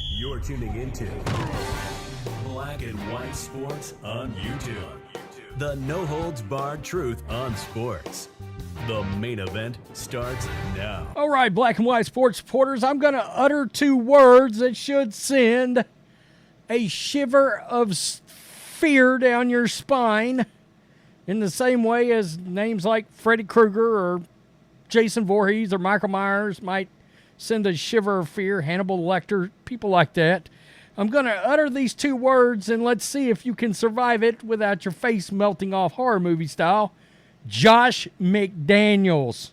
You're tuning into Black and White Sports on YouTube. The no-holds-barred truth on sports. The main event starts now. All right, Black and White Sports supporters, I'm going to utter two words that should send a shiver of fear down your spine in the same way as names like Freddy Krueger or Jason Voorhees or Michael Myers might send a shiver of fear, Hannibal Lecter, people like that. I'm going to utter these two words, and let's see if you can survive it without your face melting off horror movie style. Josh McDaniels.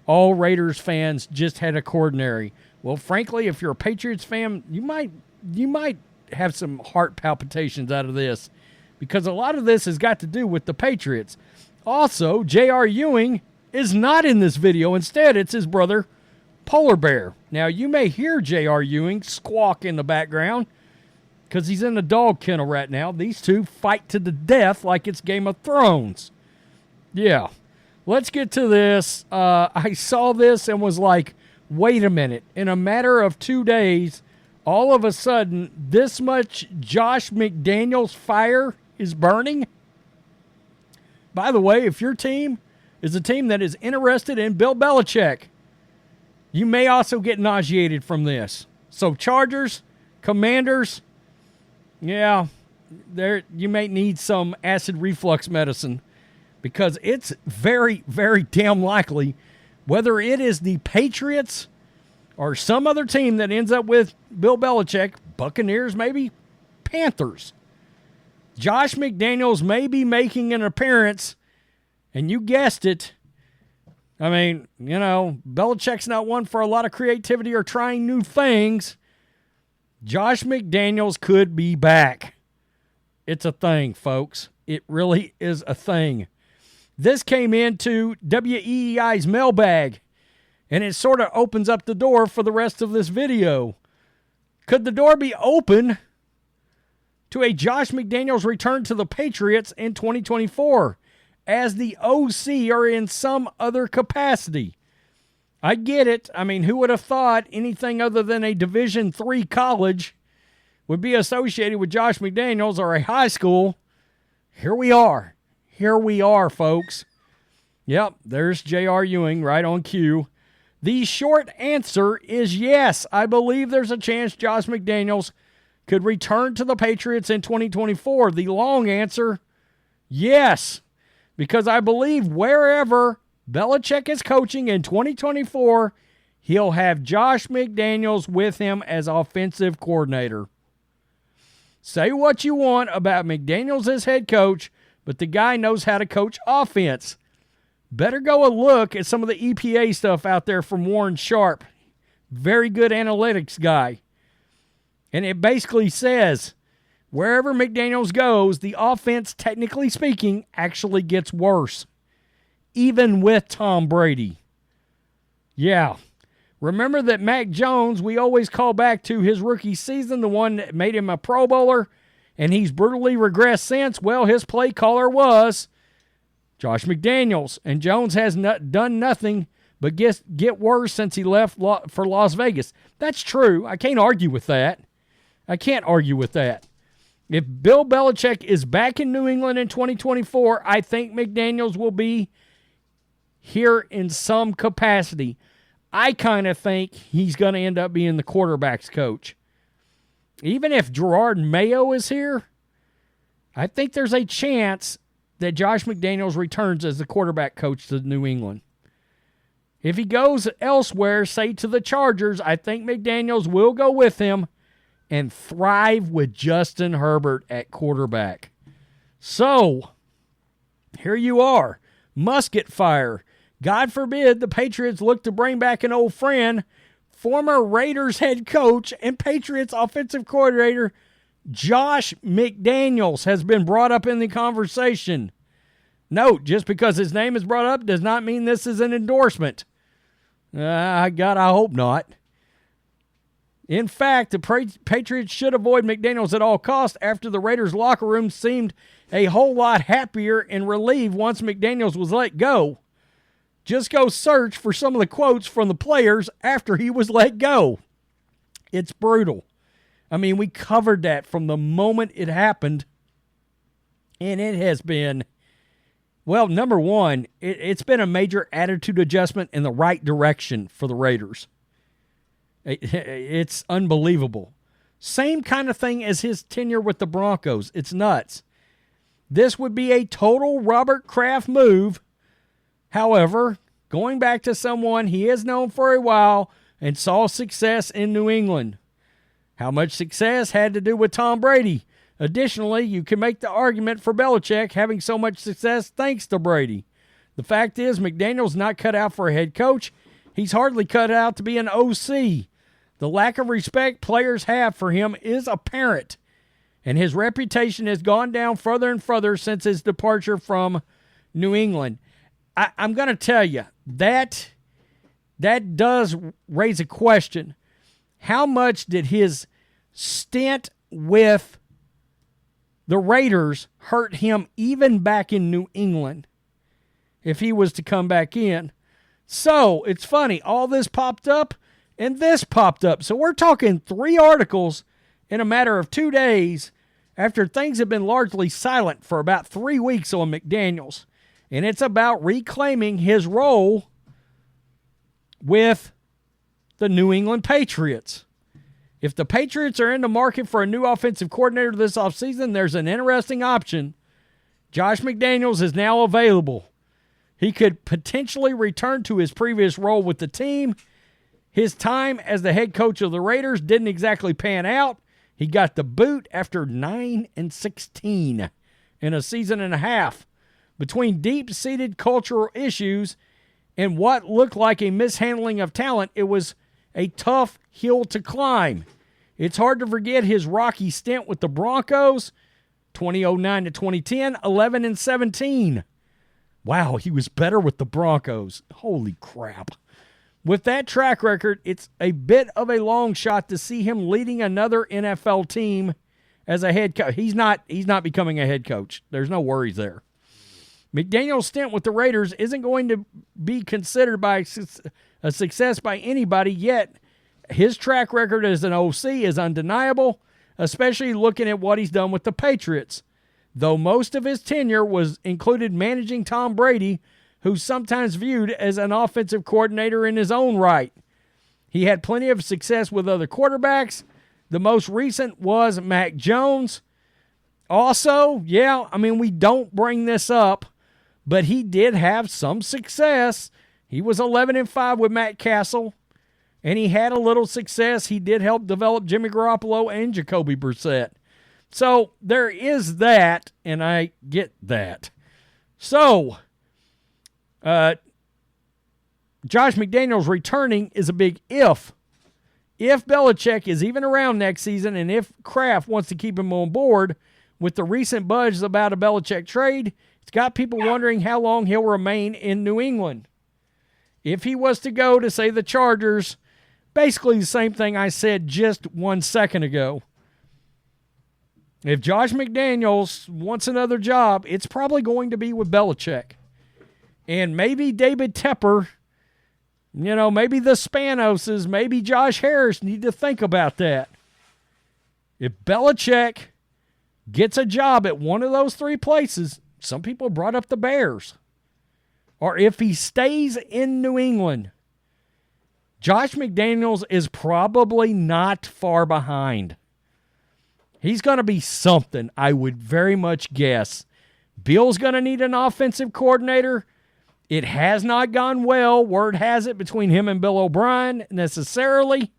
All Raiders fans just had a coronary. Well, frankly, if you're a Patriots fan, you might have some heart palpitations out of this, because a lot of this has got to do with the Patriots. Also, J.R. Ewing is not in this video. Instead, it's his brother, Polar Bear. Now, you may hear J.R. Ewing squawk in the background because he's in the dog kennel right now. These two fight to the death like it's Game of Thrones. Yeah. Let's get to this. I saw this and was like, wait a minute. In a matter of 2 days, all of a sudden, this much Josh McDaniels fire is burning? By the way, if your team is a team that is interested in Bill Belichick, you may also get nauseated from this. So Chargers, Commanders, yeah, you may need some acid reflux medicine, because it's very, very damn likely, whether it is the Patriots or some other team that ends up with Bill Belichick, Buccaneers maybe, Panthers, Josh McDaniels may be making an appearance, and you guessed it. I mean, you know, Belichick's not one for a lot of creativity or trying new things. Josh McDaniels could be back. It's a thing, folks. It really is a thing. This came into WEEI's mailbag, and it sort of opens up the door for the rest of this video. Could the door be open to a Josh McDaniels return to the Patriots in 2024 as the OC or in some other capacity? I get it. I mean, who would have thought anything other than a Division III college would be associated with Josh McDaniels, or a high school? Here we are. Here we are, folks. Yep, there's J.R. Ewing right on cue. The short answer is yes. I believe there's a chance Josh McDaniels could return to the Patriots in 2024. The long answer, yes, because I believe wherever Belichick is coaching in 2024, he'll have Josh McDaniels with him as offensive coordinator. Say what you want about McDaniels as head coach, but the guy knows how to coach offense. Better go and look at some of the EPA stuff out there from Warren Sharp. Very good analytics guy. And it basically says, wherever McDaniels goes, the offense, technically speaking, actually gets worse. Even with Tom Brady. Yeah. Remember that Mac Jones, we always call back to his rookie season, the one that made him a Pro Bowler, and he's brutally regressed since. Well, his play caller was Josh McDaniels, and Jones has done nothing but get worse since he left for Las Vegas. That's true. I can't argue with that. If Bill Belichick is back in New England in 2024, I think McDaniels will be here in some capacity. I kind of think he's going to end up being the quarterback's coach. Even if Gerard Mayo is here, I think there's a chance that Josh McDaniels returns as the quarterback coach to New England. If he goes elsewhere, say to the Chargers, I think McDaniels will go with him and thrive with Justin Herbert at quarterback. So, here you are. Musket fire. God forbid the Patriots look to bring back an old friend, former Raiders head coach and Patriots offensive coordinator Josh McDaniels has been brought up in the conversation. Note, just because his name is brought up does not mean this is an endorsement. God, I hope not. In fact, the Patriots should avoid McDaniels at all costs after the Raiders locker room seemed a whole lot happier and relieved once McDaniels was let go. Just go search for some of the quotes from the players after he was let go. It's brutal. I mean, we covered that from the moment it happened, and it has been, well, number one, it's been a major attitude adjustment in the right direction for the Raiders. It's unbelievable. Same kind of thing as his tenure with the Broncos. It's nuts. This would be a total Robert Kraft move. However, going back to someone he has known for a while and saw success in New England. How much success had to do with Tom Brady? Additionally, you can make the argument for Belichick having so much success thanks to Brady. The fact is, McDaniels not cut out for a head coach. He's hardly cut out to be an OC. The lack of respect players have for him is apparent, and his reputation has gone down further and further since his departure from New England. I'm going to tell you, that does raise a question. How much did his stint with the Raiders hurt him even back in New England if he was to come back in? So, it's funny. All this popped up and this popped up. So, we're talking 3 articles in a matter of 2 days after things have been largely silent for about 3 weeks on McDaniels. And it's about reclaiming his role with the New England Patriots. If the Patriots are in the market for a new offensive coordinator this offseason, there's an interesting option. Josh McDaniels is now available. He could potentially return to his previous role with the team. His time as the head coach of the Raiders didn't exactly pan out. He got the boot after 9-16 in a season and a half. Between deep-seated cultural issues and what looked like a mishandling of talent, it was a tough hill to climb. It's hard to forget his rocky stint with the Broncos, 2009 to 2010, 11-17. Wow, he was better with the Broncos. Holy crap. With that track record, it's a bit of a long shot to see him leading another NFL team as a head coach. He's not becoming a head coach. There's no worries there. McDaniel's stint with the Raiders isn't going to be considered by a success by anybody yet. His track record as an OC is undeniable, especially looking at what he's done with the Patriots. Though most of his tenure was included managing Tom Brady, who's sometimes viewed as an offensive coordinator in his own right. He had plenty of success with other quarterbacks. The most recent was Mac Jones. Also, we don't bring this up, but he did have some success. He was 11-5 with Matt Castle, and he had a little success. He did help develop Jimmy Garoppolo and Jacoby Brissett. So there is that, and I get that. So, Josh McDaniels returning is a big if. If Belichick is even around next season, and if Kraft wants to keep him on board, with the recent buzz about a Belichick trade, it's got people wondering how long he'll remain in New England. If he was to go to, say, the Chargers, basically the same thing I said just 1 second ago. If Josh McDaniels wants another job, it's probably going to be with Belichick. And maybe David Tepper, maybe the Spanoses, maybe Josh Harris need to think about that. If Belichick gets a job at one of those 3 places, some people brought up the Bears. Or if he stays in New England, Josh McDaniels is probably not far behind. He's going to be something, I would very much guess. Bill's going to need an offensive coordinator. It has not gone well, word has it, between him and Bill O'Brien necessarily.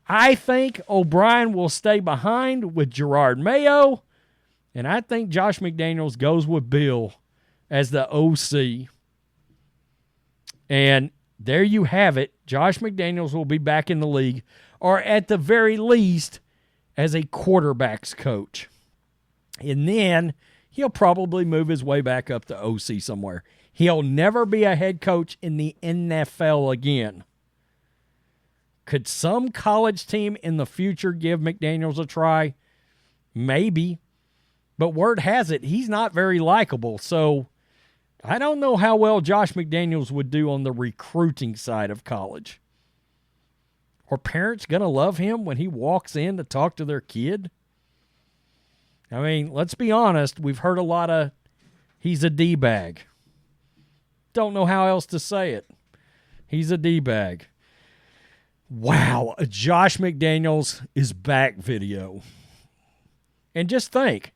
I think O'Brien will stay behind with Gerard Mayo, and I think Josh McDaniels goes with Bill as the OC. And there you have it. Josh McDaniels will be back in the league, or at the very least, as a quarterback's coach. And then he'll probably move his way back up to OC somewhere. He'll never be a head coach in the NFL again. Could some college team in the future give McDaniels a try? Maybe. But word has it, he's not very likable. So I don't know how well Josh McDaniels would do on the recruiting side of college. Are parents going to love him when he walks in to talk to their kid? I mean, let's be honest. We've heard a lot of, he's a D-bag. Don't know how else to say it. He's a D-bag. Wow, a Josh McDaniels is back video. And just think,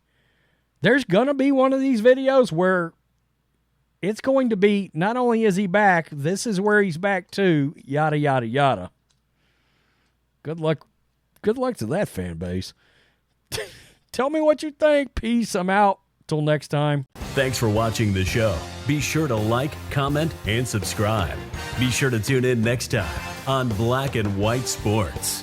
there's going to be one of these videos where it's going to be, not only is he back, this is where he's back to, yada, yada, yada. Good luck to that fan base. Tell me what you think. Peace. I'm out. Till next time. Thanks for watching the show. Be sure to like, comment, and subscribe. Be sure to tune in next time on Black and White Sports.